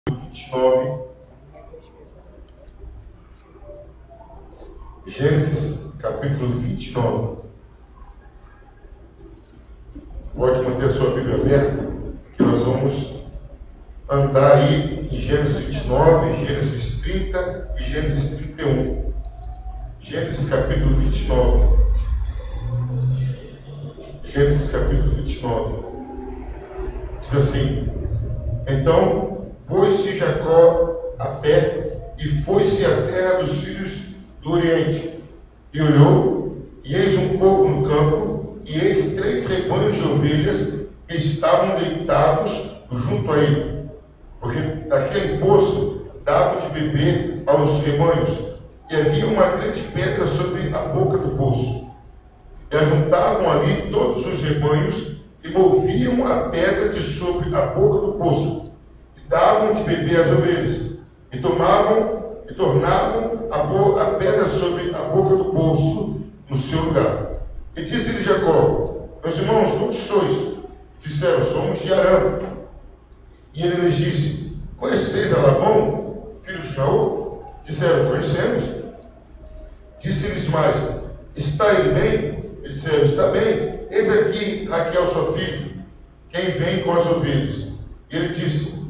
29. Gênesis capítulo 29. Pode manter a sua Bíblia aberta, que nós vamos andar aí em Gênesis 29, Gênesis 30 e Gênesis 31. Gênesis capítulo 29. Gênesis capítulo 29. Diz assim: Então pôs-se Jacó a pé e foi-se à terra dos filhos do Oriente. E olhou, e eis um povo no campo, e eis 3 rebanhos de ovelhas que estavam deitados junto a ele, porque daquele poço davam de beber aos rebanhos, e havia uma grande pedra sobre a boca do poço. E ajuntavam ali todos os rebanhos, e moviam a pedra de sobre a boca do poço, e davam de beber às ovelhas, e tornavam a pedra sobre a boca do poço no seu lugar. E disse-lhe Jacó: Meus irmãos, quantos sois? Disseram: Somos de Arã. E ele lhes disse: Conheceis a Labão, filho de Naor? Disseram: Conhecemos. Disse-lhes mais: Está ele bem? Eles disseram: Está bem. Eis aqui Raquel, sua filha, quem vem com as ovelhas. E ele disse: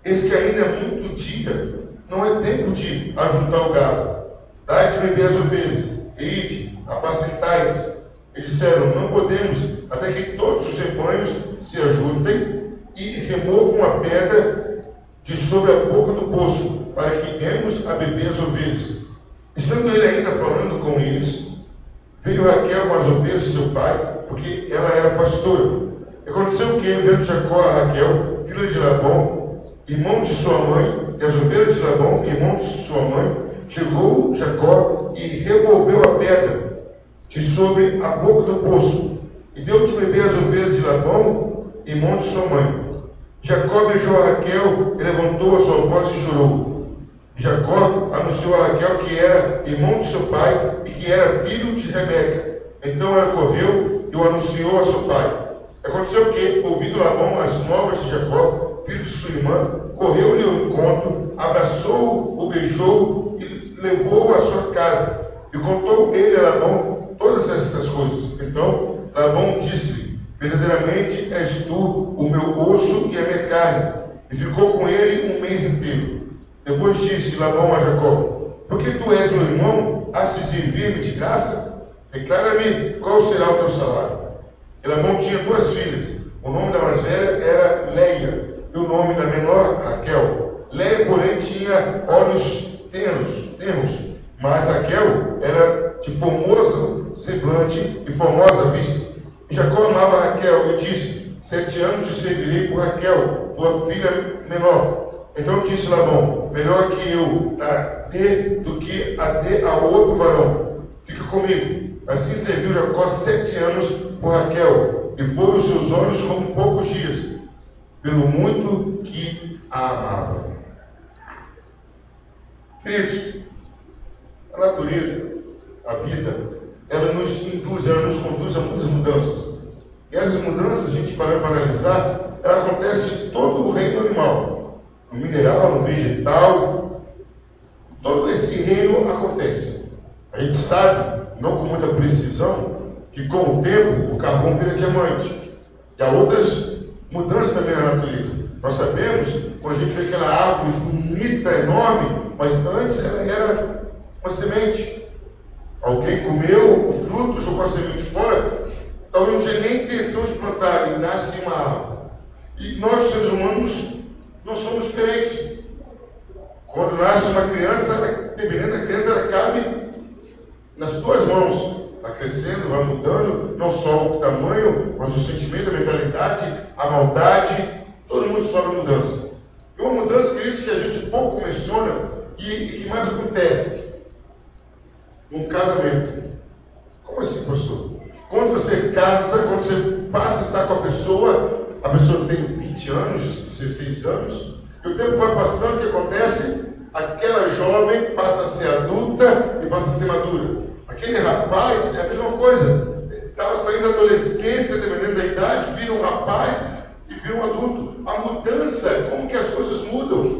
Eis que ainda é muito dia, não é tempo de ajuntar o gado. Dai de beber as ovelhas, e ide, apacentai-as. E disseram: Não podemos, até que todos os rebanhos se ajuntem e removam a pedra de sobre a boca do poço, para que demos a beber as ovelhas. Estando ele ainda falando com eles, veio Raquel com as ovelhas de seu pai, porque ela era pastora. E aconteceu que, vendo Jacó a Raquel, filha de Labão, irmão de sua mãe, e as ovelhas de Labão, irmão de sua mãe, chegou Jacó e revolveu a pedra de sobre a boca do poço, e deu de beber as ovelhas de Labão, irmão de sua mãe. Jacó beijou a Raquel e levantou a sua voz e chorou. Jacó anunciou a Raquel que era irmão de seu pai e que era filho de Rebeca. Então ela correu e o anunciou a seu pai. Aconteceu que, ouvindo Labão as novas de Jacó, filho de sua irmã, correu-lhe ao encontro, abraçou-o, o beijou e levou-o à sua casa. E contou ele a Labão todas essas coisas. Então Labão disse-lhe: Verdadeiramente és tu o meu osso e a minha carne. E ficou com ele um mês inteiro. Depois disse Labão a Jacó: Porque tu és meu irmão, has de servir-me de graça? Declara-me qual será o teu salário. E Labão tinha 2 filhas. O nome da mais velha era Leia, e o nome da menor, Raquel. Leia, porém, tinha olhos tenros, mas Raquel era de formoso semblante e formosa vista. E Jacó amava Raquel e disse: 7 anos te servirei por Raquel, tua filha menor. Então disse Labão: Melhor que eu a dê do que a dê a outro varão. Fica comigo. Assim serviu Jacó 7 anos por Raquel, e foram os seus olhos como poucos dias, pelo muito que a amava. Queridos, a natureza, a vida, ela nos induz, ela nos conduz a muitas mudanças. E essas mudanças, a gente para analisar, ela acontece em todo o reino animal, no mineral, no vegetal. Todo esse reino acontece. A gente sabe, não com muita precisão, que com o tempo o carvão vira diamante. E há outras mudanças também na natureza. Nós sabemos, quando a gente vê aquela árvore bonita, enorme, mas antes ela era uma semente. Alguém comeu o fruto, jogou a semente fora, talvez não tinha nem intenção de plantar, e nasce uma árvore. E nós, seres humanos, nós somos diferentes. Quando nasce uma criança, dependendo da criança, ela cabe nas tuas mãos. Vai crescendo, vai mudando, não só o tamanho, mas o sentimento, a mentalidade, a maldade, todo mundo sofre mudança. E uma mudança, queridos, que a gente pouco menciona e que mais acontece num casamento. Como assim, pastor? Quando você casa, quando você passa a estar com a pessoa tem 20 anos, 16 anos, e o tempo vai passando, o que acontece? Aquela jovem passa a ser adulta e passa a ser madura. Aquele rapaz é a mesma coisa. Estava saindo da adolescência, dependendo da idade, vira um rapaz e vira um adulto. A mudança, como que as coisas mudam?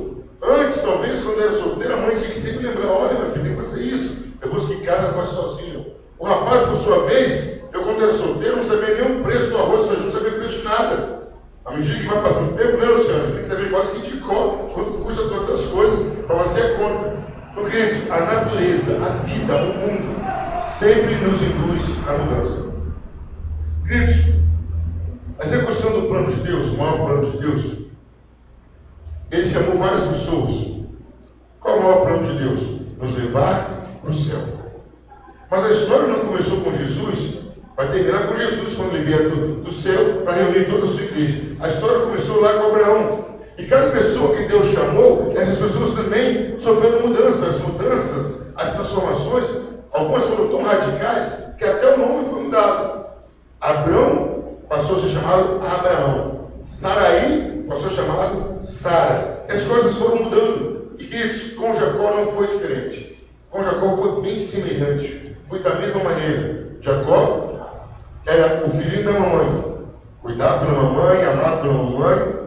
sempre lembrar, olha, meu filho, tem que fazer isso. Depois que em casa faz sozinho. O rapaz, por sua vez, eu quando era solteiro, não sabia nem o preço do arroz, não sabia o preço de nada. À medida que vai passando o tempo, né, Luciano? Tem que saber quase que de cor, quanto custa todas as coisas, para você a conta. Então, queridos, a natureza, a vida, o mundo, sempre nos induz à mudança. Queridos, a execução do plano de Deus, o maior plano de Deus, ele chamou várias pessoas. Qual é o maior plano de Deus? Nos levar para o céu. Mas a história não começou com Jesus, vai terminar com Jesus quando ele vier do céu para reunir toda a sua igreja. A história começou lá com Abraão. E cada pessoa que Deus chamou, essas pessoas também sofreram mudanças. As mudanças, as transformações, algumas foram tão radicais que até o nome foi mudado. Abrão passou a ser chamado Abraão. Saraí passou a ser chamado Sara. As coisas foram mudando. E queridos, com Jacó não foi diferente. Com Jacó foi bem semelhante. Foi da mesma maneira. Jacó era o filhinho da mamãe, cuidado pela mamãe, amado pela mamãe.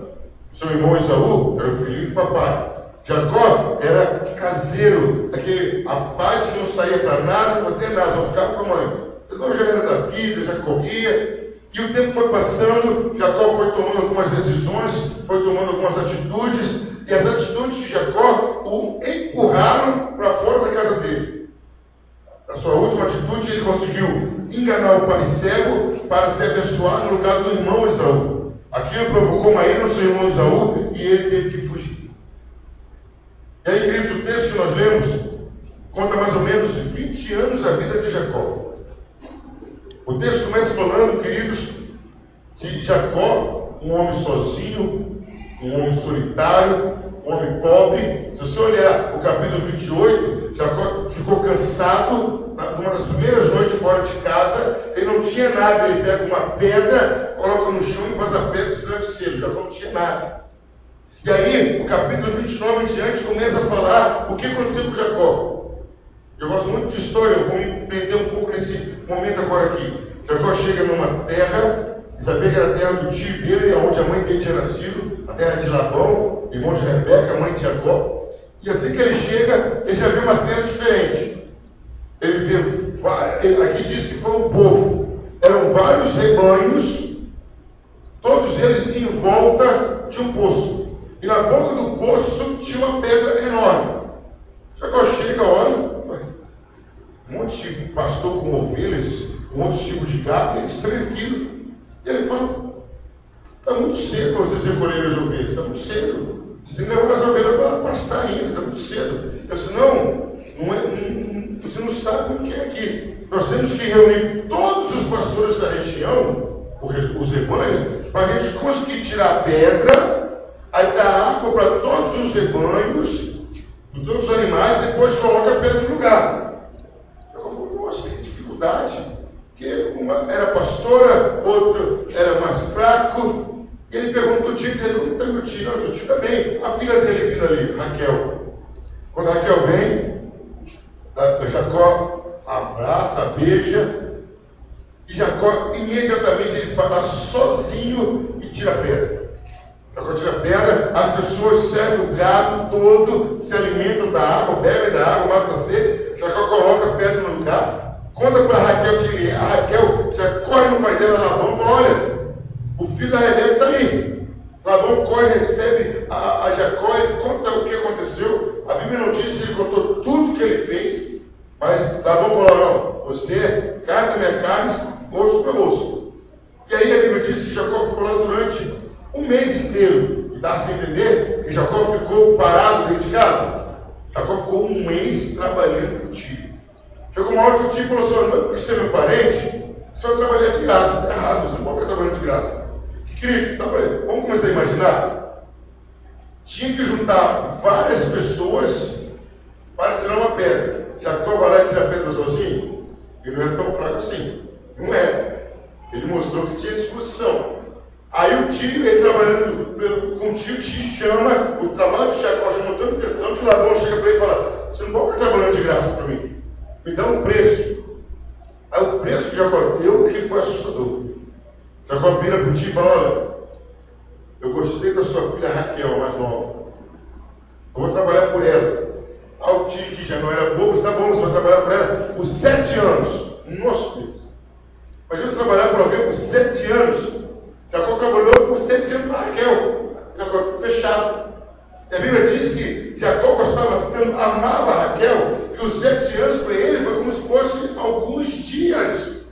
Seu irmão Esaú era o filhinho do papai. Jacó era caseiro, aquele rapaz que não saía para nada, não fazia nada, só ficava com a mãe. Esaú já era da vida, já corria. E o tempo foi passando, Jacó foi tomando algumas decisões, foi tomando algumas atitudes, e as atitudes de Jacó o empurraram para fora da casa dele. Na sua última atitude, ele conseguiu enganar o pai cego para ser abençoado no lugar do irmão Esaú. Aquilo provocou uma ira no seu irmão Esaú e ele teve que fugir. E aí, queridos, o texto que nós lemos conta mais ou menos de 20 anos da vida de Jacó. O texto começa falando, queridos, de Jacó, um homem sozinho, um homem solitário, um homem pobre. Se você olhar o capítulo 28, Jacó ficou cansado. Numa das primeiras noites fora de casa, ele não tinha nada. Ele pega uma pedra, coloca no chão e faz a pedra de travesseiro. Jacó não tinha nada. E aí, o capítulo 29 em diante começa a falar o que aconteceu com Jacó. Eu gosto muito de história, eu vou me prender um pouco nesse momento agora aqui. Jacó chega numa terra, sabia que era a terra do tio dele, onde a mãe dele tinha nascido, a terra de Labão, irmão de Rebeca, mãe de Jacó. E assim que ele chega, ele já vê uma cena diferente. Ele vê, aqui diz que foi um povo, eram vários rebanhos, todos eles em volta de um poço. E na boca do poço tinha uma pedra enorme. Jacó chega, olha, um monte de pastor com ovelhas, um monte de tipo de gado, ele estranha aquilo. E ele fala, está muito cedo para vocês recolherem as ovelhas, está muito cedo. Você tem que levar as ovelhas para pastar ainda, está muito cedo. Eu disse, não você não sabe como que é aqui. Nós temos que reunir todos os pastores da região, os rebanhos, para a gente conseguir tirar a pedra, aí dar água para todos os rebanhos, todos os animais, e depois coloca a pedra no lugar. Eu falei, nossa, que dificuldade. Porque uma era pastora, outro era mais fraco. E ele perguntou o tio dele, como está meu tio? Não, meu tio também. A filha dele vindo ali, Raquel. Quando a Raquel vem, Jacó abraça, beija, e Jacó imediatamente ele fala sozinho e tira a pedra. Jacó tira a pedra, as pessoas servem o gado todo, se alimentam da água, bebem da água, matam a sede. Jacó coloca a pedra no lugar, conta para Raquel que a Raquel já corre no pai dela, Labão, e fala, olha, o filho da Rebeca está aí. Labão corre, recebe a Jacó, ele conta o que aconteceu. A Bíblia não diz se ele contou tudo que ele fez, mas Labão falou, não, você é carne da minha carne, osso para osso. E aí a Bíblia diz que Jacó ficou lá durante um mês inteiro. E dá-se a entender que Jacó ficou parado dentro de casa. Jacó ficou um mês trabalhando com o tio. Chegou uma hora que o tio falou assim, não, porque você é meu parente, você vai trabalhar de graça. Está errado, você não pode ficar trabalhando de graça. Querido, vamos começar a imaginar? Tinha que juntar várias pessoas para tirar uma pedra. Jacó vai lá e tira a pedra sozinho? Ele não era tão fraco assim. Não era. Ele mostrou que tinha disposição. Aí o tio, ele trabalhando com o tio, chama, o trabalho de Jacó chamou tanta atenção que Labão chega para ele e fala, você não pode ficar trabalhando de graça para mim. Me dá um preço. Aí o preço que Jacó deu, que foi assustador. Jacó vira para o tio e fala, olha, eu gostei da sua filha Raquel, a mais nova. Eu vou trabalhar por ela. Aí o tinha que já não era bobo, tá bom, você vai trabalhar para ela por 7 anos. Nossa Deus! Imagina você trabalhar para alguém por 7 anos. Jacó trabalhou por 7 anos para Raquel. Jacó fechado. E a Bíblia diz que Jacó gostava tanto, amava Raquel, que os 7 anos para ele foi como se fosse alguns dias.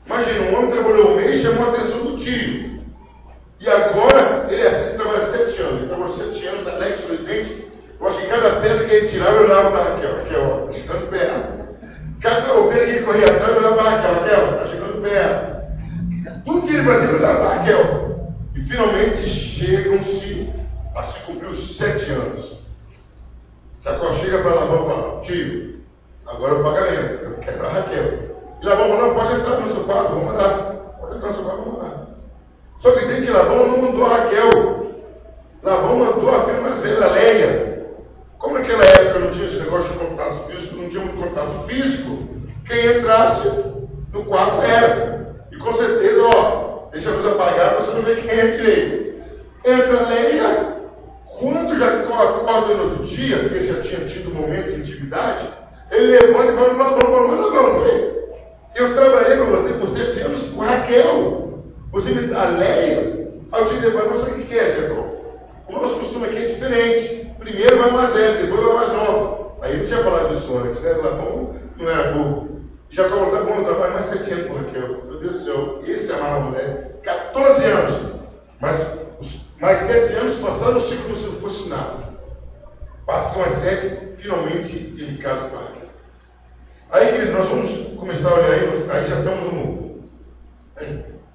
Imagina, um homem trabalhou um mês, chamou a atenção do tio. E agora ele trabalha 7 anos. Ele trabalhou 7 anos, alegre, sorridente. Eu acho que cada pedra que ele tirava, eu olhava para Raquel. Raquel, está chegando perto. Cada ovelha que ele corria atrás, eu olhava para Raquel. Raquel, está chegando perto. Tudo que ele fazia, eu olhava para Raquel. E finalmente chegam-se a se cumprir os 7 anos. Jacó chega para Labão e fala: tio, agora é o pagamento. Eu quero a Raquel. E Labão falou: não, pode entrar no seu quarto, vou mandar. Pode entrar no seu quarto, vou mandar. Só que tem que Labão não mandou a Raquel. Labão mandou a filha mais velha, Leia. Como naquela época não tinha esse negócio de contato físico, não tinha muito contato físico, quem entrasse no quarto era. E com certeza, deixa a luz apagada, você não vê quem é direito. Entra Leia. Quando Jacó acorda no outro dia, porque ele já tinha tido um momento de intimidade, ele levanta e fala para Labão: mas Labão, eu trabalhei com você por 7 anos com Raquel. Você me dá Leia? Aí eu te levanto: não sei o que é, Jacó. O nosso costume aqui é diferente. Primeiro vai mais velho, depois vai mais nova. Aí ele tinha falado isso antes, né? Labão não era bobo. Jacó falou: tá bom, eu trabalho mais 7 anos com Raquel. Meu Deus do céu, esse amava a mulher. 14 anos. Mas os mais 7 anos passaram o ciclo como se não fosse nada. Passam as 7, finalmente ele casa com a Raquel. Aí, querido, nós vamos começar a olhar aí já estamos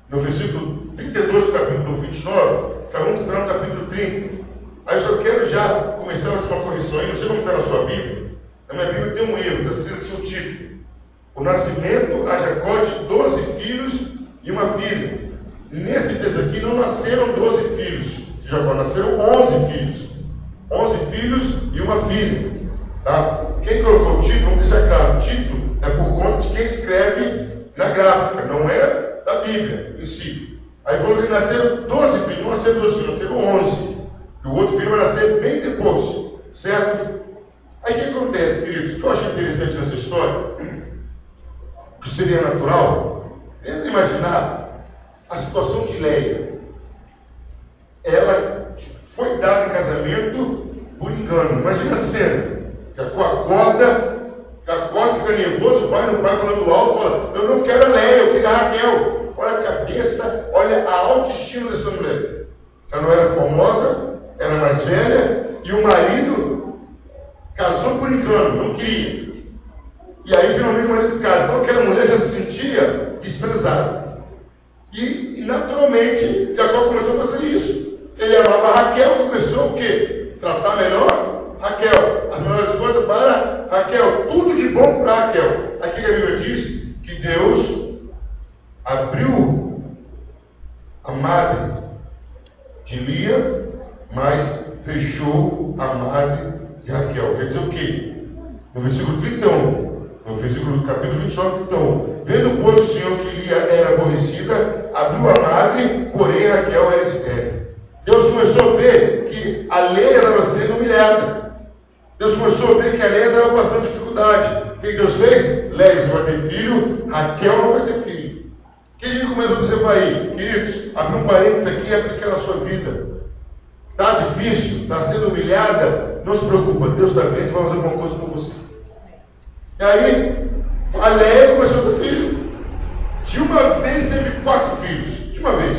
no versículo 32 do capítulo 29, já vamos entrar no capítulo 30. Aí eu só quero já começar a fazer uma correção aí, não sei como está na sua Bíblia. Na minha Bíblia tem um erro, está escrito assim o título: o nascimento a Jacó de 12 filhos e uma filha. Nesse texto aqui não nasceram 12 filhos de Jacó, nasceram 11 filhos. 11 filhos e uma filha. Tá? Quem colocou o título, vamos deixar claro, o título é por conta de quem escreve na gráfica, não é da Bíblia em si. Aí falou que nasceram 12 filhos, não nasceram 12 filhos, nasceram 11. E o outro filho vai nascer bem depois, certo? Aí o que acontece, queridos? O que eu acho interessante nessa história, que seria natural, tenta imaginar a situação de Leia. Ela foi dada em casamento por engano. Imagina a cena. Jacó acorda, Jacó fica nervoso, vai no pai falando alto, fala: eu não quero a Leia, eu quero a Raquel. Olha a cabeça, olha a autoestima dessa mulher. Ela não era formosa, era mais velha, e o marido casou por engano, não queria. E aí finalmente o marido casa. Então aquela mulher já se sentia desprezada. E naturalmente Jacó começou a fazer isso. Ele amava a Raquel, começou o quê? Tratar melhor Raquel, as melhores coisas para Raquel, tudo de bom para Raquel. Aqui a Bíblia diz que Deus abriu a madre de Lia, mas fechou a madre de Raquel. Quer dizer o quê? No versículo 31, no versículo do capítulo 29, então: vendo, pois, o Senhor que Lia era aborrecida, abriu a madre, porém Raquel era estéril. Deus começou a ver que a Leia estava sendo humilhada. Deus começou a ver que a Leia estava passando dificuldade. O que Deus fez? Leia, você vai ter filho, Raquel não vai ter filho. O que a gente começou a observar aí? Queridos, abrir um parênteses aqui e aplicar na sua vida. Está difícil, está sendo humilhada, não se preocupa, Deus está vendo e vai fazer alguma coisa com você. E aí, a Leia começou a ter filho. De uma vez teve 4 filhos. De uma vez,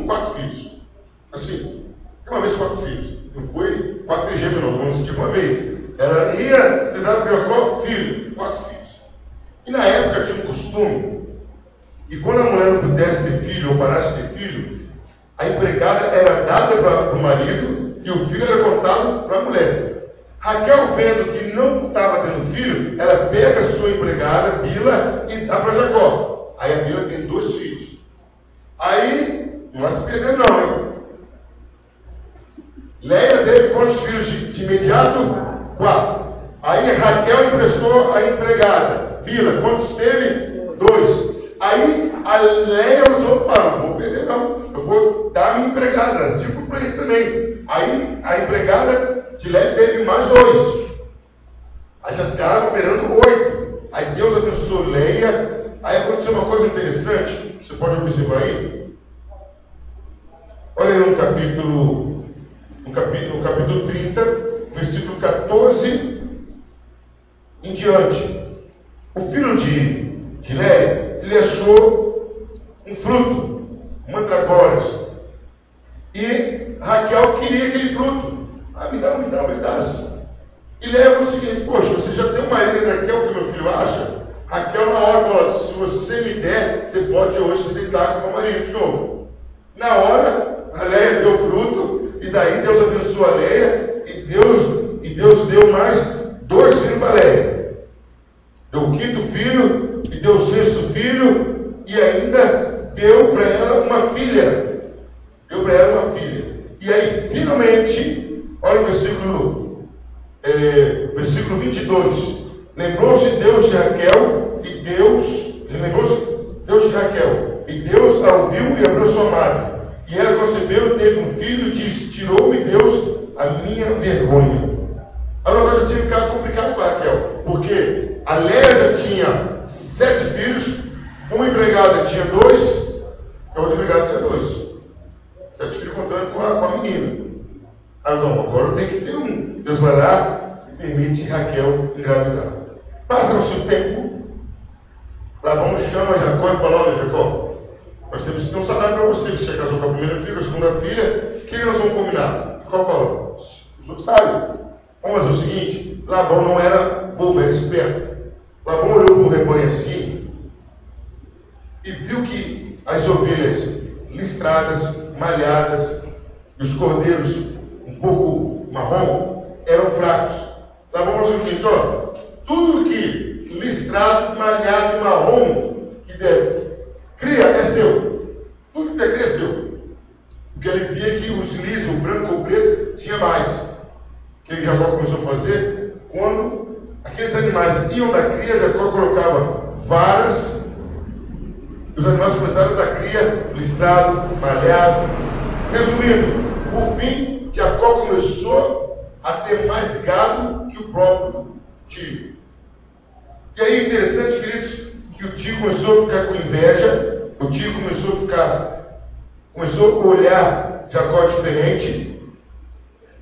4 filhos. Assim, de uma vez 4 filhos. Não foi 4 trigêmeos, não, vamos de uma vez. Ela ia se dar para Jacó, filho, 4 filhos. E na época tinha um costume, e quando a mulher não pudesse ter filho ou parasse de ter filho, a empregada era dada para o marido e o filho era contado para a mulher. Raquel, vendo que não estava tendo filho, ela pega a sua empregada, Bila, e dá para Jacó. Aí a Bila tem 2 filhos. Aí, não vai se perder não, hein? Leia teve quantos filhos de imediato? 4. Aí Raquel emprestou a empregada. Bila, quantos teve? 2. Aí a Leia usou: não vou perder não, eu vou dar a minha empregada, tipo para ele também. Aí a empregada de Leia teve mais 2. Aí já estava operando 8. Aí Deus abençoou Leia. Aí aconteceu uma coisa interessante, você pode observar aí. Olha aí no capítulo 30, versículo 14 em diante. O filho de Leia, ele achou um fruto, mandragoras. E Raquel queria aquele fruto. Me dá um pedaço. E Leia falou o seguinte: poxa, você já tem uma ilha daquela que meu filho acha? Raquel na hora falou: se você me der, você pode hoje se deitar com o meu marido de novo. Na hora, a Leia deu fruto, e daí Deus abençoou a Leia, e Deus deu mais 2 filhos para Leia. Deu o 5º filho, e deu o 6º filho, e ainda deu para ela uma filha. E aí, finalmente, olha o versículo 22. Lembrou-se Deus de Raquel, e Deus a ouviu e abriu sua madre. E ela concebeu e teve um filho, e disse: tirou-me Deus a minha vergonha. Agora tinha ficado complicado para Raquel, porque a Leia já tinha 7 filhos, uma empregada tinha 2, a outra empregada tinha 2. 7 filhos contando com a menina. Aí não, agora eu tenho que ter um. Deus vai lá e permite Raquel engravidar. Passa-se o tempo, Labão chama Jacó e fala: olha, Jacó, nós temos que ter um salário para você. Você já casou com a primeira filha, a segunda filha, o que nós vamos combinar? Jacó fala: os outros sabem. Vamos fazer o seguinte: Labão não era bobo, era esperto. Labão olhou para o rebanho assim e viu que as ovelhas listradas, malhadas, e os cordeiros um pouco marrom eram fracos. Labão falou o seguinte: ó, tudo que listrado, malhado e marrom que cria é seu. Tudo que cria é seu. Porque ele via que os lisos, o branco ou o preto, tinha mais. O que Jacó começou a fazer? Quando aqueles animais iam da cria, Jacó colocava varas. Os animais começaram a dar cria, listrado, malhado. Resumindo, por fim, Jacó começou a ter mais gado que o próprio tio. E aí, interessante, queridos, que o tio começou a ficar com inveja, o tio começou a olhar Jacó diferente,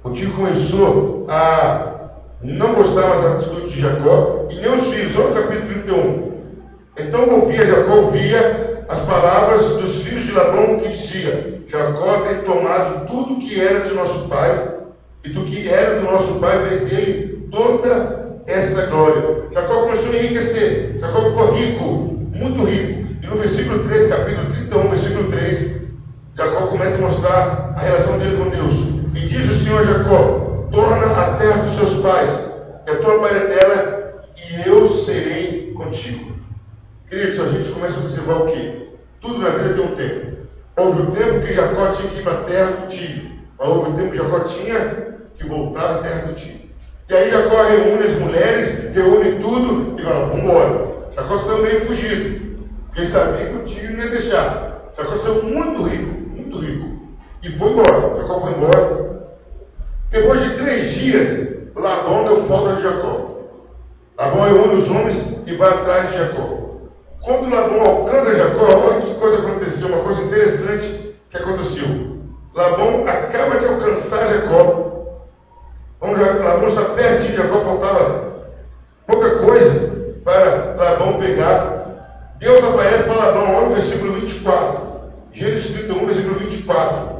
o tio começou a não gostar mais da atitude de Jacó, e nem os filhos. Olha o capítulo 31. Então Jacó ouvia as palavras dos filhos de Labão, que dizia: Jacó tem tomado tudo que era de nosso pai, e do que era do nosso pai fez ele toda essa glória. Jacó começou a enriquecer. Jacó ficou rico, muito rico. E no versículo 3, capítulo 31, versículo 3, Jacó começa a mostrar a relação dele com Deus. E diz o Senhor a Jacó: torna a terra dos teus pais, e a tua parentela, e eu serei contigo. Queridos, a gente começa a observar o quê? Tudo na vida tem um tempo. Houve o tempo que Jacó tinha que ir para a terra do tio, mas houve o tempo que Jacó tinha que voltar à terra do tio. E aí Jacó reúne as mulheres, reúne tudo e fala: vamos embora. Jacó saiu meio fugido, porque ele sabia que o tio não ia deixar. Jacó saiu muito rico, e foi embora. Jacó foi embora. Depois de 3 dias, Labão deu falta de Jacó. Labão reúne os homens e vai atrás de Jacó. Quando Labão alcança Jacó, olha que coisa aconteceu, uma coisa interessante que aconteceu. Labão acaba de alcançar Jacó. Quando Labão está perto de Jacó, faltava pouca coisa para Labão pegar. Deus aparece para Labão, olha o versículo 24. Gênesis 31, versículo 24.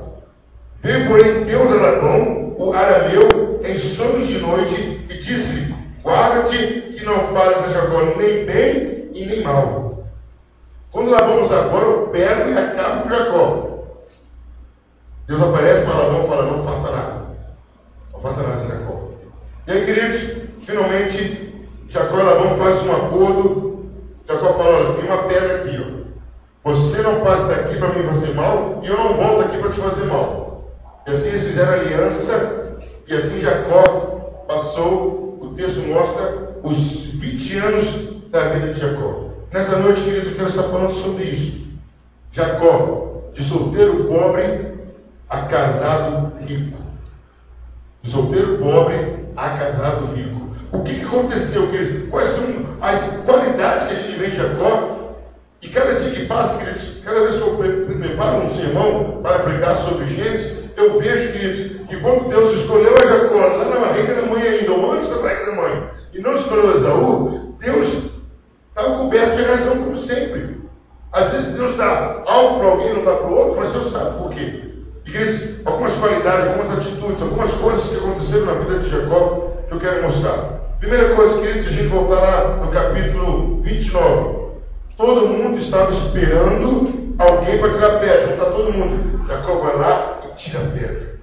Veio, porém, Deus a Labão, o arameu, em sonhos de noite, e disse-lhe: guarda-te que não fales a Jacó nem bem e nem mal. Quando Labão nos agora, eu pego e acabo com Jacó. Deus aparece para Labão e fala: não faça nada. Não faça nada, Jacó. E aí, queridos, finalmente, Jacó e Labão fazem um acordo. Jacó fala: olha, tem uma pedra aqui, ó. Você não passa daqui para me fazer mal, e eu não volto aqui para te fazer mal. E assim eles fizeram aliança, e assim Jacó passou, o texto mostra, os 20 anos da vida de Jacó. Nessa noite, queridos, eu quero estar falando sobre isso. Jacó, de solteiro pobre a casado rico. De solteiro pobre a casado rico. O que aconteceu, queridos? Quais são as qualidades que a gente vê em Jacó? E cada dia que passa, queridos, cada vez que eu preparo um sermão para pregar sobre Gênesis, eu vejo, queridos, que quando Deus escolheu a Jacó, lá na barriga da mãe ainda, ou antes da barriga da mãe, e não escolheu Esaú, Deus estava coberto de razão, como sempre. Às vezes Deus dá algo para alguém, não dá para o outro, mas Deus sabe por quê. E queridos, algumas qualidades, algumas atitudes, algumas coisas que aconteceram na vida de Jacó, que eu quero mostrar. Primeira coisa, queridos, se a gente voltar lá no capítulo 29, todo mundo estava esperando alguém para tirar a pedra, juntar todo mundo. Jacó vai lá e tira a pedra.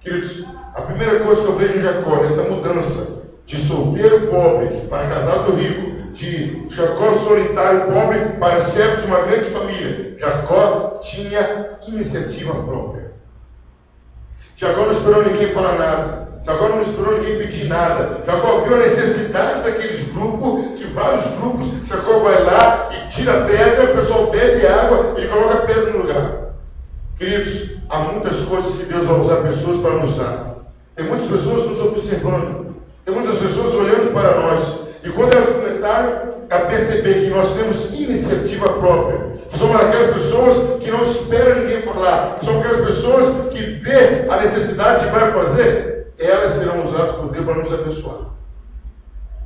Queridos, a primeira coisa que eu vejo em Jacó, nessa mudança de solteiro pobre para casado rico, de Jacó solitário pobre para chefe de uma grande família, Jacó tinha iniciativa própria. Jacó não esperou ninguém falar nada. Jacó não esperou ninguém pedir nada. Jacó viu a necessidade daqueles grupos, de vários grupos. Jacó vai lá e tira a pedra, o pessoal bebe água, ele coloca a pedra no lugar. Queridos, há muitas coisas que Deus vai usar pessoas para nos dar. Tem muitas pessoas nos observando. Tem muitas pessoas olhando para nós. E quando elas começaram a perceber que nós temos iniciativa própria, que somos aquelas pessoas que não esperam ninguém falar, que somos aquelas pessoas que vê a necessidade e vai fazer, elas serão usadas por Deus para nos abençoar.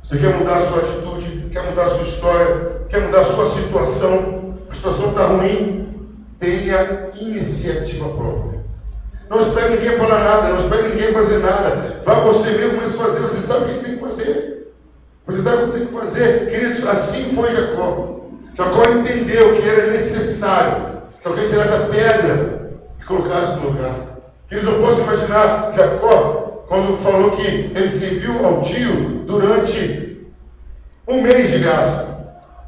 Você quer mudar a sua atitude, quer mudar a sua história, quer mudar a sua situação, a situação está ruim, tenha iniciativa própria. Não espere ninguém falar nada, não espere ninguém fazer nada. Vá você mesmo começar a fazer, você sabe o que tem que fazer. Você sabe o que tem que fazer. Queridos, assim foi Jacó. Jacó entendeu que era necessário que alguém tirasse a pedra e colocasse no lugar. Queridos, eu posso imaginar Jacó, quando falou que ele serviu ao tio durante um mês de graça.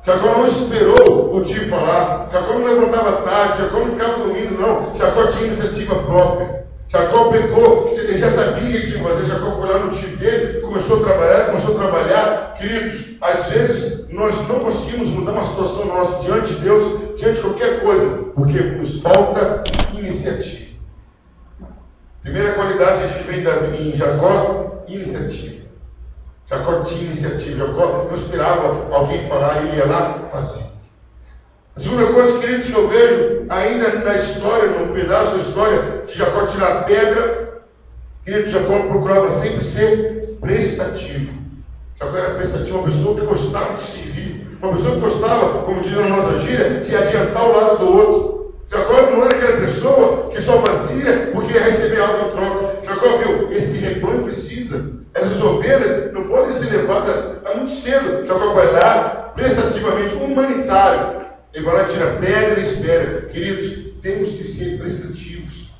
Jacó não esperou o tio falar. Jacó não levantava tarde. Jacó não ficava dormindo, não. Jacó tinha iniciativa própria. Jacó pegou, ele já sabia o que tinha que fazer. Jacó foi lá no tio dele, começou a trabalhar. Queridos, às vezes nós não conseguimos mudar uma situação nossa diante de Deus, diante de qualquer coisa, porque nos falta iniciativa. Primeira qualidade que a gente vê em Jacó: iniciativa. Jacó tinha iniciativa. Jacó não esperava alguém falar e ele ia lá e fazia. A segunda coisa, queridos, que eu vejo ainda na história, num pedaço da história de Jacó tirar a pedra, queridos, Jacó procurava sempre ser prestativo. Jacó era prestativo, uma pessoa que gostava de servir, uma pessoa que gostava, como diz na nossa gíria, de adiantar o lado do outro. Jacó não era aquela pessoa que só fazia porque ia receber algo em troca. Jacó viu, esse rebanho precisa, essas ovelhas não podem ser levadas muito cedo. Jacó vai lá, prestativamente, humanitário. Ele vai lá, tira a pedra e espera. Queridos, temos que ser prestativos.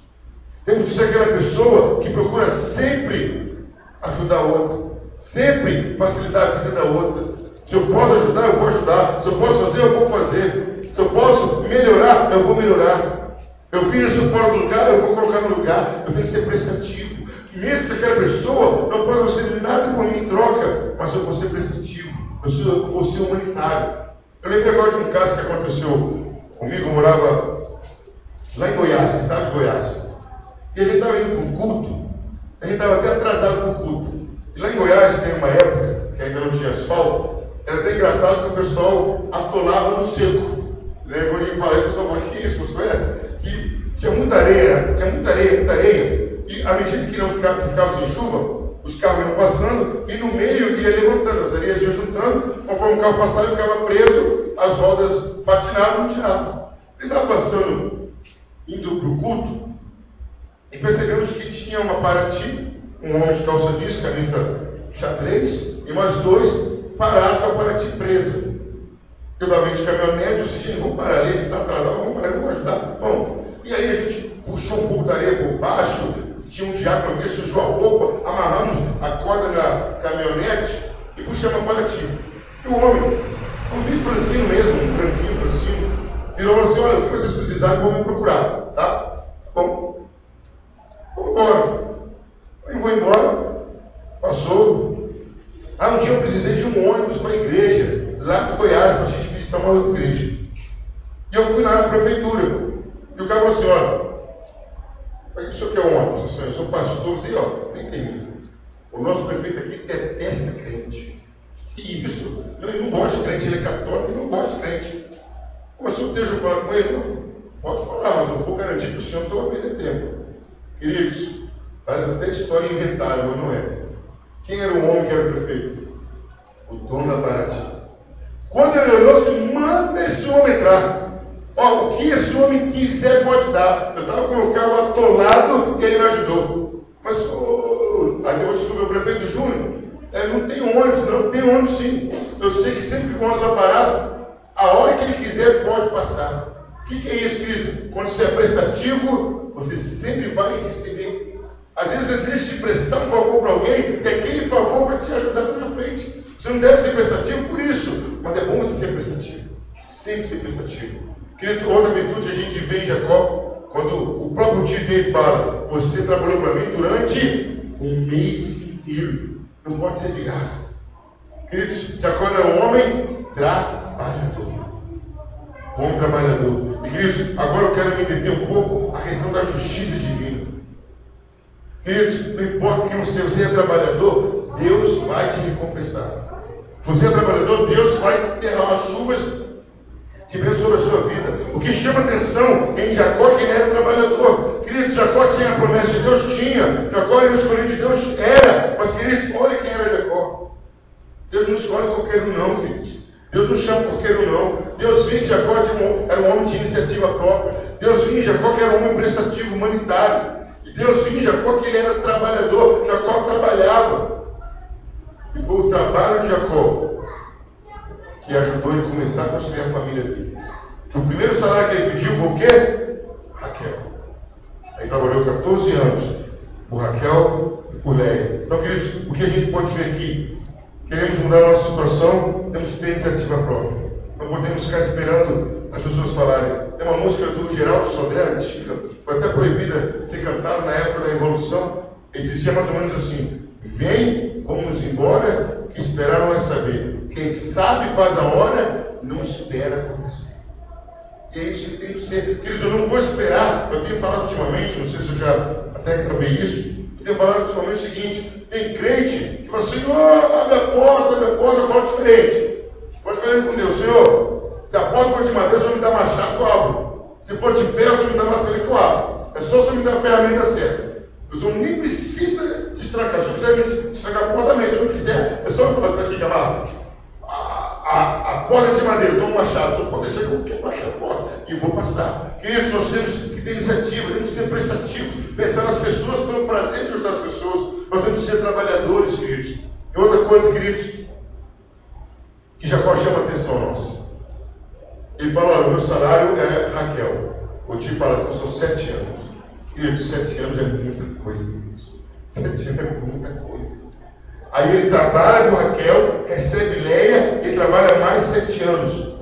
Temos que ser aquela pessoa que procura sempre ajudar a outra, sempre facilitar a vida da outra. Se eu posso ajudar, eu vou ajudar. Se eu posso fazer, eu vou fazer. Se eu posso melhorar, eu vou melhorar. Eu fiz isso fora do lugar, eu vou colocar no lugar. Eu tenho que ser prestativo. Mesmo que aquela pessoa não possa fazer nada por mim em troca, mas eu vou ser prestativo. Eu vou ser humanitário. Eu lembro agora de um caso que aconteceu comigo. Eu morava lá em Goiás, estado de Goiás. E a gente estava indo para um culto. A gente estava até atrasado para o culto. E lá em Goiás tem uma época que ainda não tinha asfalto. Era até engraçado que o pessoal atolava no seco. Lembra quando eu falei, o pessoal falou, que isso, você conhece? Que tinha muita areia, muita areia. E à medida que não ficava sem chuva, os carros iam passando e no meio ia levantando, as areias iam juntando. Conforme o carro passava, ele ficava preso, as rodas patinavam e tiravam. Ele estava passando, indo para o culto, e percebemos que tinha uma Paraty, um homem de calça jeans, camisa xadrez, e mais dois parados com a Paraty presa. Eu estava indo de caminhonete, eu disse, gente, vamos parar ali, a gente está atrasado, vamos parar, vamos ajudar. Bom, e aí a gente puxou um pouco da areia por baixo, tinha um diácono aqui, sujou a roupa, amarramos a corda na caminhonete e puxamos a Paraty. E o homem, um bem francino mesmo, um branquinho francino, virou e falou assim, olha, o que vocês precisarem, vão me procurar, tá? Bom, vamos embora. Aí vou embora, passou. Um dia eu precisei de um ônibus para a igreja, lá do Goiás, para a gente visitar uma outra igreja. E eu fui lá na prefeitura. E o cara falou assim, olha, para que o senhor quer um ônibus? Eu sou pastor, sei, ó, nem tem mim. O nosso prefeito aqui detesta crente. E isso, ele não gosta de crente, ele é católico e não gosta de crente. Mas se eu deixo falar com ele, não, pode falar, mas eu vou garantir para o senhor que você vai perder tempo. Queridos, faz até história inventada, mas não é. Quem era o homem que era o prefeito? O dono da Paraty. Quando ele olhou, se manda esse homem entrar. Ó, o que esse homem quiser pode dar. Eu estava com o meu carro atolado e ele me ajudou. Mas, aí depois descobriu o prefeito Júnior. Não tem ônibus, não. Tem ônibus sim. Eu sei que sempre fica o ônibus lá parado. A hora que ele quiser pode passar. O que é isso, querido? Quando você é prestativo, você sempre vai receber. Às vezes você deixa de prestar um favor para alguém, e aquele favor vai te ajudar lá na frente. Você não deve ser prestativo por isso, mas é bom você ser prestativo. Sempre ser prestativo. Querido, outra virtude a gente vê em Jacó, quando o próprio tio dele fala: você trabalhou para mim durante um mês inteiro. Não pode ser de graça. Queridos, Jacó era um homem trabalhador. Bom trabalhador. E queridos, agora eu quero me deter um pouco a questão da justiça divina. Queridos, não importa que você é trabalhador, Deus vai te recompensar. Se você é trabalhador, Deus vai derramar chuvas de bênção sobre a sua vida. O que chama atenção em Jacó é que ele era trabalhador. Queridos, Jacó tinha a promessa de Deus? Tinha. Jacó era o escolhido de Deus? Era. Mas queridos, olha quem era Jacó. Deus não escolhe qualquer um não, queridos. Deus não chama qualquer um não. Deus viu que Jacó era um homem de iniciativa própria. Deus viu em Jacó que era um homem prestativo, humanitário. E Deus viu em Jacó que ele era trabalhador. Jacó trabalhava. E foi o trabalho de Jacó que ajudou ele a começar a construir a família dele. O primeiro salário que ele pediu foi o quê? Raquel. Aí trabalhou 14 anos por Raquel e por Léia. Então, queridos, o que a gente pode ver aqui? Queremos mudar a nossa situação, temos que ter iniciativa própria. Não podemos ficar esperando as pessoas falarem. Tem uma música do Geraldo Sodré, antiga, foi até proibida de ser cantada na época da Revolução. Ele dizia mais ou menos assim: vem, vamos embora, que esperar não é saber. Quem sabe faz a hora, não espera acontecer. E é isso que tem que ser. Queridos, eu não vou esperar. Eu tenho falado ultimamente, não sei se eu já até gravei isso, eu tenho falado ultimamente o seguinte: tem crente que fala: Senhor, abre a porta, eu falo diferente. Falo diferente com Deus: Senhor, se a porta for de madeira, o Senhor me dá machado, eu abro. Se for de ferro, o Senhor me dá mascarinha, eu abro. É só o Senhor me dar a ferramenta certa. O Senhor nem precisa destrancar. Se o Senhor quiser destrancar a porta também, se o Senhor quiser, é só eu falar: está aqui, camarada. A porta de madeira, eu dou um machado, só pode deixar que eu quebro a porta e vou passar. Queridos, nós temos que ter iniciativa, temos que ser prestativos, pensar nas pessoas pelo prazer de ajudar as pessoas. Nós temos que ser trabalhadores, queridos. E outra coisa, queridos, que Jacó chama a atenção nossa. Ele fala: olha, o meu salário é Raquel. O tio fala: então são 7 anos. Queridos, 7 anos é muita coisa, queridos. 7 anos é muita coisa. Aí ele trabalha com Raquel, recebe Léia e trabalha mais 7 anos.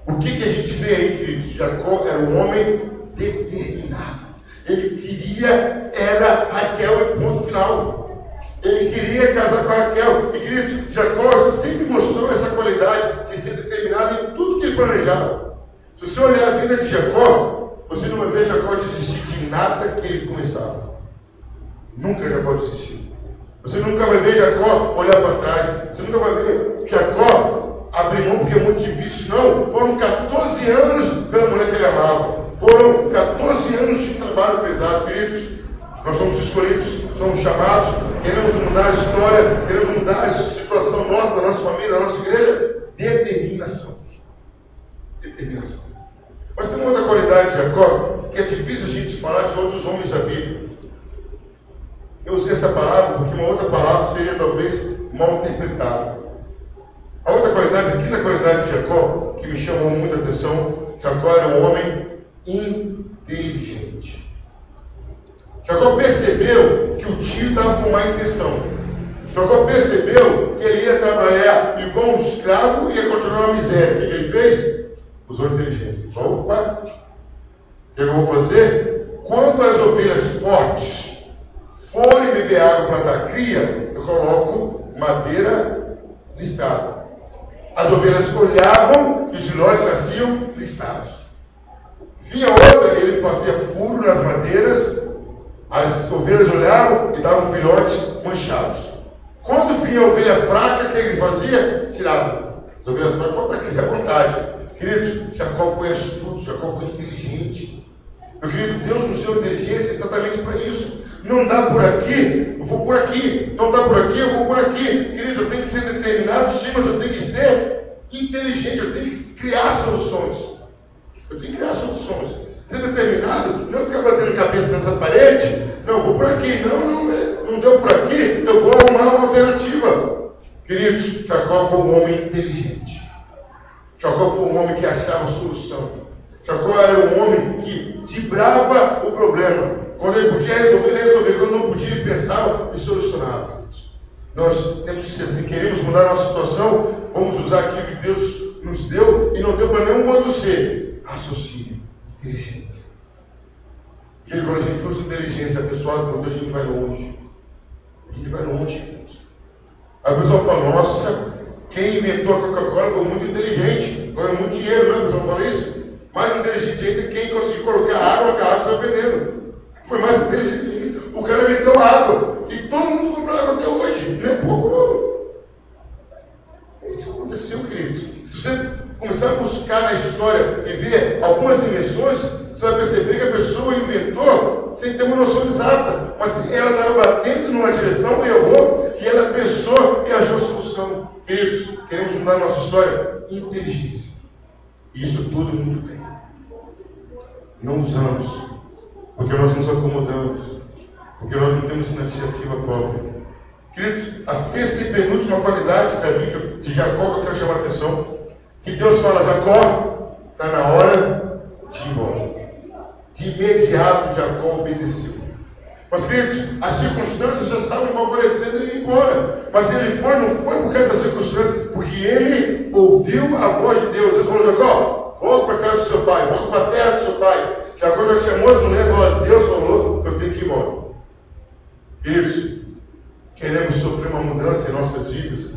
O que a gente vê aí, queridos? Jacó era um homem determinado. Ele queria, era Raquel e ponto final. Ele queria casar com Raquel. E, queridos, Jacó sempre mostrou essa qualidade de ser determinado em tudo que ele planejava. Se você olhar a vida de Jacó, você não vai ver Jacó desistir de nada que ele começava. Nunca Jacó desistiu. Você nunca vai ver Jacó olhar para trás. Você nunca vai ver Jacó abrir mão porque é muito difícil. Não, foram 14 anos pela mulher que ele amava. Foram 14 anos de trabalho pesado, queridos. Nós somos escolhidos, somos chamados, queremos mudar a história, queremos mudar a situação nossa, da nossa família, da nossa igreja. Determinação. Determinação. Mas tem uma outra qualidade de Jacó que é difícil a gente falar de outros homens da Bíblia. Eu usei essa palavra porque uma outra palavra seria talvez mal interpretada. A outra qualidade, aqui na qualidade de Jacó, que me chamou muita atenção, Jacó era um homem inteligente. Jacó percebeu que o tio estava com má intenção. Jacó percebeu que ele ia trabalhar igual um escravo e ia continuar a miséria. O que ele fez? Usou inteligência. Opa! O que eu vou fazer? Quando as ovelhas fortes forem beber água para dar cria, eu coloco madeira listada. As ovelhas olhavam e os filhotes nasciam listados. Vinha outra, ele fazia furo nas madeiras, as ovelhas olhavam e davam filhotes manchados. Quando vinha a ovelha fraca, o que ele fazia? Tirava. As ovelhas fracas podem criar à vontade. Queridos, Jacó foi astuto, Jacó foi inteligente. Meu querido, Deus nos deu inteligência exatamente para isso. Não dá por aqui, eu vou por aqui. Não dá por aqui, eu vou por aqui. Queridos, eu tenho que ser determinado, sim, mas eu tenho que ser inteligente, eu tenho que criar soluções. Eu tenho que criar soluções. Ser determinado, não ficar batendo cabeça nessa parede. Não, vou por aqui. Não deu por aqui, eu vou arrumar uma alternativa. Queridos, Jacó foi um homem inteligente. Jacó foi um homem que achava solução. Jacó era um homem que dibrava o problema. Quando ele podia resolver, ele resolvia. Quando não podia, ele pensava e solucionava. Nós temos que ser assim. Queremos mudar a nossa situação, vamos usar aquilo que Deus nos deu e não deu para nenhum outro ser. Raciocínio inteligente. E quando a gente usa inteligência pessoal, quando a gente vai longe. A gente vai longe. A pessoa fala, nossa, quem inventou a Coca-Cola foi muito inteligente, ganhou muito dinheiro, né? A pessoa fala isso. Mais inteligente ainda quem conseguiu colocar água na garrafa e está vendendo. Foi mais inteligente ainda. O cara inventou água. E todo mundo comprou água até hoje. Não é pouco, não. Isso aconteceu, queridos. Se você começar a buscar na história e ver algumas invenções, você vai perceber que a pessoa inventou sem ter uma noção exata. Mas ela estava batendo numa direção, errou, e ela pensou e achou solução. Queridos, queremos mudar a nossa história? Inteligência. E isso tudo o mundo tem. Não usamos, porque nós nos acomodamos, porque nós não temos iniciativa própria. Queridos, a sexta e penúltima qualidade da vida de Jacó que eu quero chamar a atenção, que Deus fala, Jacó, está na hora de ir embora. De imediato Jacó obedeceu. Mas, queridos, as circunstâncias já estavam favorecendo ele ir embora. Mas ele foi, não foi por causa das circunstâncias, porque ele ouviu a voz de Deus. Deus falou, Jacó, volta para casa do seu pai, volta para a terra do seu pai. Jacó já chamou as mulheres e falou, Deus falou, eu tenho que ir embora. Queridos, queremos sofrer uma mudança em nossas vidas.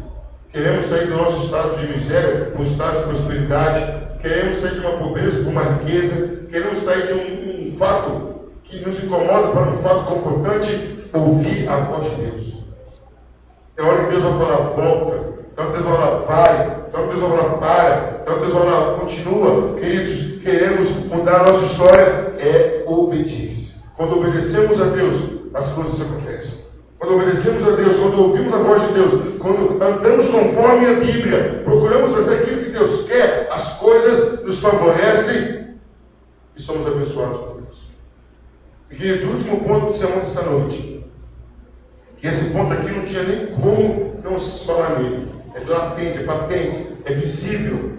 Queremos sair do nosso estado de miséria para um estado de prosperidade. Queremos sair de uma pobreza para uma riqueza. Queremos sair de um fato que nos incomoda para um fato confortante, ouvir a voz de Deus. Tem hora que Deus vai falar, volta. Tem hora que Deus vai falar, vai. Tem hora que Deus vai falar, para. Tem hora que Deus vai falar, continua. Queridos, queremos mudar a nossa história, é obediência. Quando obedecemos a Deus, as coisas acontecem. Quando obedecemos a Deus, quando ouvimos a voz de Deus, quando andamos conforme a Bíblia, procuramos fazer aquilo que Deus quer, as coisas nos favorecem e somos abençoados por Deus. E queridos, o último ponto do sermão dessa noite, que esse ponto aqui não tinha nem como não se falar nele. É latente, é patente, é visível.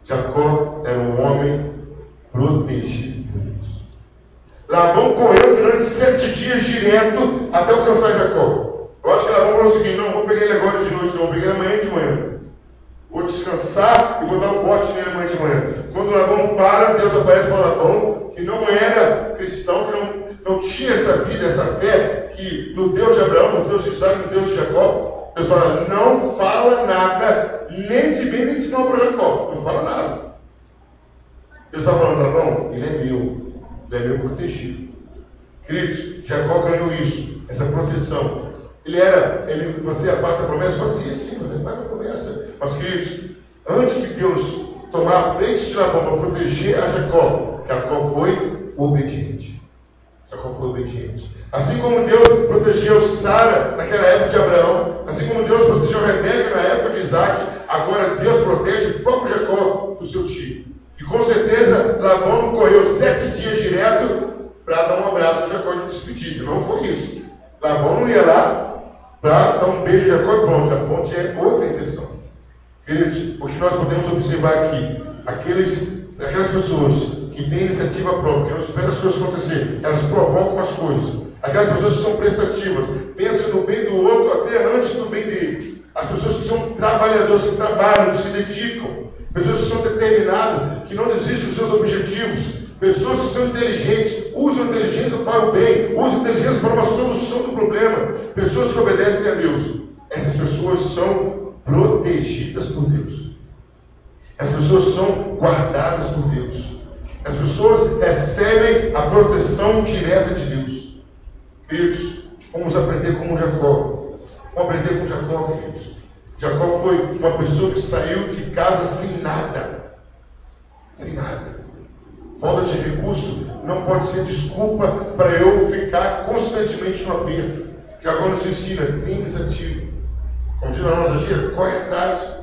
Jacó era um homem protegido por Deus. Labão correu durante 7 dias direto até alcançar Jacó. Eu acho que Labão falou o seguinte, não vou pegar ele agora de noite, não, vou pegar ele amanhã de manhã. Vou descansar e vou dar um bote nele amanhã de manhã. Quando Labão para, Deus aparece para Labão, que não era cristão, que não tinha essa vida, essa fé, que no Deus de Abraão, no Deus de Isaac, no Deus de Jacó, Deus fala, não fala nada, nem de bem nem de mal para Jacó. Não fala nada. Deus está falando, Labão, ele é meu protegido. Queridos, Jacó ganhou isso, essa proteção. Ele fazia parte da promessa, fazia sim, fazia parte da promessa. Mas, queridos, antes de Deus tomar a frente de Labão para proteger a Jacó, Jacó foi obediente. Jacó foi obediente. Assim como Deus protegeu Sara naquela época de Abraão, assim como Deus protegeu Rebeca na época de Isaac, agora Deus protege o próprio Jacó do seu tio. E com certeza Labão não correu 7 dias direto para dar um abraço a Jacó de despedida. Não foi isso. Labão não ia lá para dar um beijo de Jacó e pronto. Labão tinha outra intenção. Queridos, o que nós podemos observar aqui, aquelas pessoas que têm iniciativa própria, que não esperam as coisas acontecer, elas provocam as coisas. Aquelas pessoas que são prestativas, pensam no bem do outro até antes do bem dele. As pessoas que são trabalhadores, que trabalham, que se dedicam. Pessoas que são determinadas, que não desistem dos seus objetivos. Pessoas que são inteligentes, usam a inteligência para o bem, usam a inteligência para uma solução do problema. Pessoas que obedecem a Deus. Essas pessoas são protegidas por Deus. As pessoas são guardadas por Deus. As pessoas recebem a proteção direta de Deus. Queridos, vamos aprender como Jacó. Vamos aprender com Jacó, queridos. Jacó foi uma pessoa que saiu de casa sem nada. Sem nada. Falta de recurso não pode ser desculpa para eu ficar constantemente no aperto. Jacó nos ensina, tem iniciativa. Como diz na nossa gíria, corre atrás.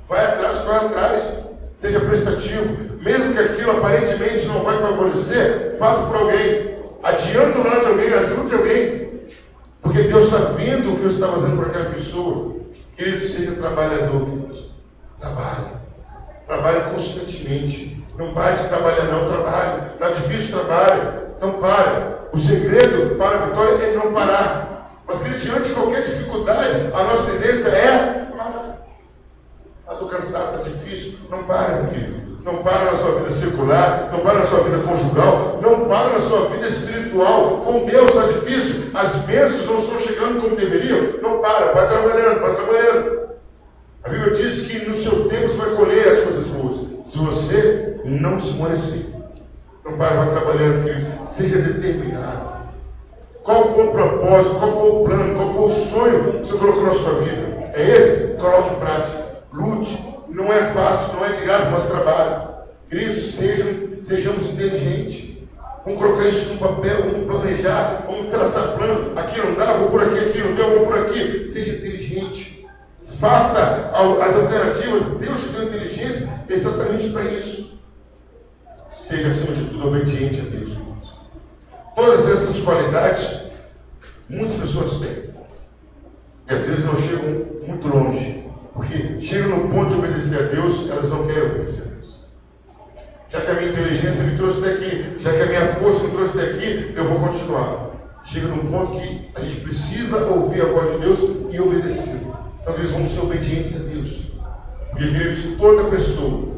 Vai atrás, corre atrás. Seja prestativo. Mesmo que aquilo aparentemente não vai favorecer, faça para alguém. Adianta o lado de alguém, ajude alguém. Porque Deus está vendo o que você está fazendo para aquela pessoa. Querido, seja trabalhador, queridos. Trabalhe. Trabalhe constantemente. Não pare de trabalhar, não. Trabalhe. Está difícil, trabalhe. Não pare. O segredo para a vitória é não parar. Mas, querido, diante de qualquer dificuldade, a nossa tendência é parar. Estou cansado, está difícil. Não pare, querido. Não para na sua vida secular, não para na sua vida conjugal, não para na sua vida espiritual. Com Deus está difícil, as bênçãos não estão chegando como deveriam. Não para, vai trabalhando, vai trabalhando. A Bíblia diz que no seu tempo você vai colher as coisas boas, se você não esmorecer. Não para, vai trabalhando, querido. Seja determinado. Qual for o propósito, qual for o plano, qual for o sonho que você colocou na sua vida? É esse? Coloque em prática. Lute. Não é fácil, não é de graça, mas trabalho. Queridos, sejamos inteligentes. Vamos colocar isso no papel, vamos planejar, vamos traçar plano. Aqui não dá, vou por aqui, aqui não deu, vou por aqui. Seja inteligente. Faça as alternativas. Deus te deu inteligência exatamente para isso. Seja, acima de tudo, obediente a Deus. Todas essas qualidades, muitas pessoas têm. E às vezes não chegam muito longe. Porque chegam no ponto de obedecer a Deus, elas não querem obedecer a Deus. Já que a minha inteligência me trouxe até aqui, já que a minha força me trouxe até aqui, eu vou continuar. Chega num ponto que a gente precisa ouvir a voz de Deus e obedecer. Então eles vão ser obedientes a Deus. Porque, queridos, toda pessoa,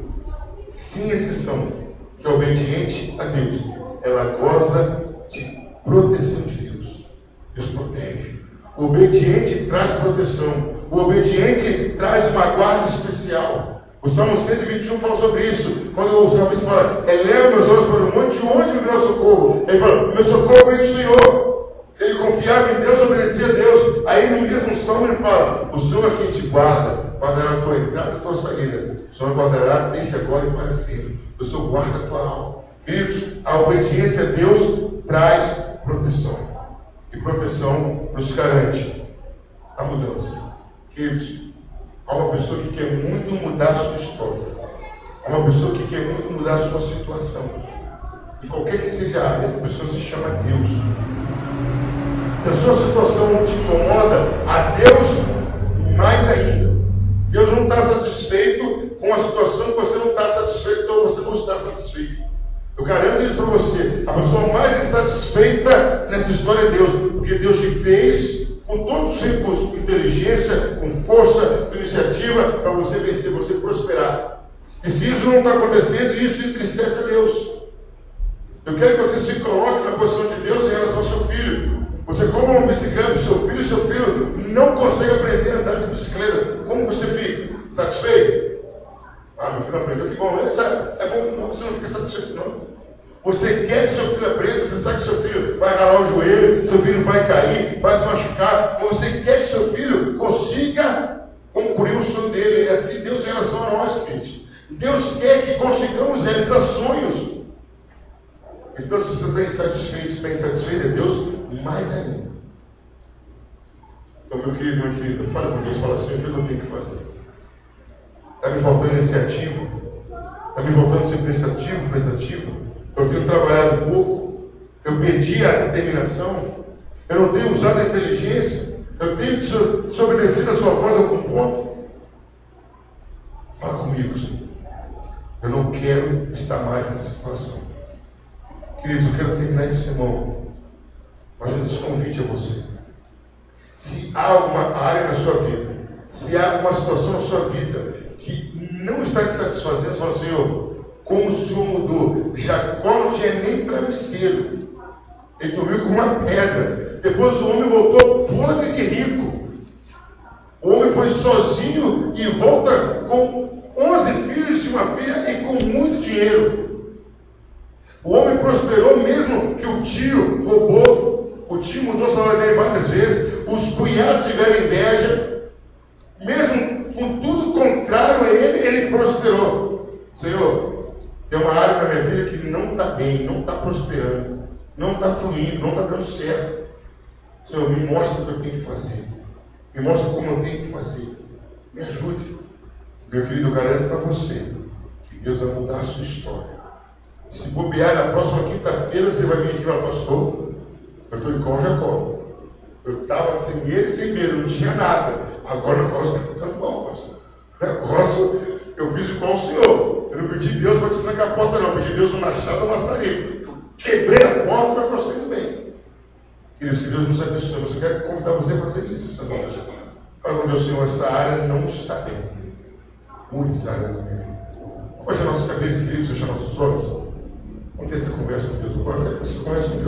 sem exceção, que é obediente a Deus, ela goza de proteção de Deus. Deus protege. O obediente traz proteção. O obediente traz uma guarda especial. O Salmo 121 fala sobre isso. Quando o salmista fala, eleva meus olhos para o monte, de onde me virá o socorro? Ele fala, meu socorro vem do Senhor. Ele confiava em Deus, obedecia a Deus. Aí no mesmo salmo ele fala, o Senhor é quem te guarda, guardará a tua entrada e a tua saída. O Senhor guardará desde agora e para sempre. O Senhor guarda a tua alma. Queridos, a obediência a Deus traz proteção. E proteção nos garante a mudança. Queridos, há uma pessoa que quer muito mudar a sua história. Há uma pessoa que quer muito mudar a sua situação. E qualquer que seja a área, essa pessoa se chama Deus. Se a sua situação não te incomoda, a Deus mais ainda. Deus não está satisfeito com a situação que você não está satisfeito ou você não está satisfeito. Eu garanto isso para você. A pessoa mais insatisfeita nessa história é Deus. Porque Deus te fez com todos os recursos, com inteligência, com força, com iniciativa, para você vencer, você prosperar. E se isso não está acontecendo, isso entristece a Deus. Eu quero que você se coloque na posição de Deus em relação ao seu filho. Você compra uma bicicleta para o seu filho não consegue aprender a andar de bicicleta. Como você fica? Satisfeito? Ah, meu filho aprendeu, que bom. É bom, não, você não fica satisfeito, não. Você quer que seu filho aprenda, você sabe que seu filho vai ralar o joelho, seu filho vai cair, vai se machucar, mas você quer que seu filho consiga concluir o sonho dele. É assim Deus em relação a nós, queridos. Deus quer que consigamos realizar sonhos. Então, se você está insatisfeito, é Deus mais ainda. Então, meu querido, minha querida, fala com Deus, fala assim, o que eu tenho que fazer? Está me faltando iniciativa? Está me faltando ser prestativo? Eu tenho trabalhado pouco, eu perdi a determinação, eu não tenho usado a inteligência, eu tenho desobedecido a sua voz a algum ponto. Fala comigo, Senhor. Eu não quero estar mais nessa situação. Queridos, eu quero terminar esse sermão fazendo esse convite a você. Se há alguma área na sua vida, se há alguma situação na sua vida que não está te satisfazendo, fala, Senhor, como o Senhor mudou. Jacó não tinha nem travesseiro. Ele dormiu com uma pedra. Depois o homem voltou podre de rico. O homem foi sozinho e volta com 11 filhos e uma filha e com muito dinheiro. O homem prosperou mesmo que o tio roubou. O tio mudou o salário dele várias vezes. os cunhados tiveram inveja, mesmo com tudo contrário a ele, ele prosperou. Senhor, tem uma área na minha vida que não está bem, não está prosperando, não está fluindo, não está dando certo. Senhor, me mostra o que eu tenho que fazer, me mostra como eu tenho que fazer, me ajude. Meu querido, eu garanto para você que Deus vai mudar a sua história. E se bobear na próxima quinta-feira, você vai vir aqui e falar: pastor, eu estou igual Jacó. Eu estava sem ele e sem medo, não tinha nada. Agora o negócio está ficando bom, pastor. O negócio, eu fiz igual o senhor. Eu não pedi Deus para destrancar a porta, não. Eu pedi Deus um machado, um maçarico. Eu quebrei a porta, o negócio está indo bem. Queridos, que Deus nos abençoe. Eu quero convidar você a fazer isso essa noite. Fala com Deus: Senhor, essa área não está bem. Mude essa área na minha vida. Vamos baixar nossas cabeças, queridos, fechar nossos olhos. Vamos ter essa conversa com Deus agora. Eu quero que você converse com Deus.